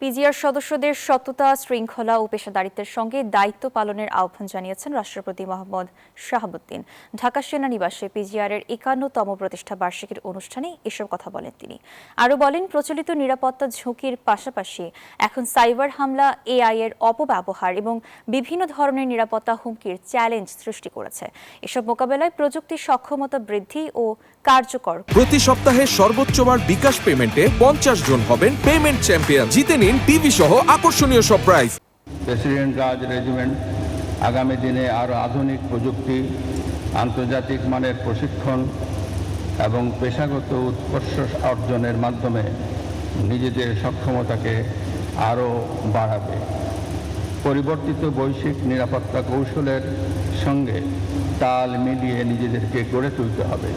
PGR সদস্যদের সততা, শৃঙ্খলা ও পেশাদারিত্বের সঙ্গে দায়িত্ব পালনের আহ্বান জানিয়েছেন রাষ্ট্রপতি মোহাম্মদ শাহাবুদ্দিন। ঢাকা সেনানিবাসে পিজিআরের ৫১তম প্রতিষ্ঠা বার্ষিকীর অনুষ্ঠানে এসব কথা বলেন তিনি। আরও বলেন, প্রচলিত নিরাপত্তা ঝুঁকির পাশাপাশি এখন সাইবার হামলা, এআই এর অপব্যবহার এবং বিভিন্ন ধরনের নিরাপত্তা হুমকির চ্যালেঞ্জ সৃষ্টি করেছে। এসব মোকাবেলায় প্রযুক্তির সক্ষমতা বৃদ্ধি ও কার্যকর। প্রতি সপ্তাহে সর্বোচ্চবার বিকাশ পেমেন্টে ৫০ জন হবেন পেমেন্ট চ্যাম্পিয়ন। জিতে নিন টিভি সহ আকর্ষণীয় সব প্রাইজ। প্রেসিডেন্ট গার্ড রেজিমেন্ট আগামী দিনে আরও আধুনিক প্রযুক্তি, আন্তর্জাতিক মানের প্রশিক্ষণ এবং পেশাগত উৎকর্ষ অর্জনের মাধ্যমে নিজেদের সক্ষমতাকে আরও বাড়াবে। পরিবর্তিত বৈশ্বিক নিরাপত্তা কৌশলের সঙ্গে তাল মিলিয়ে নিজেদেরকে গড়ে তুলতে হবে।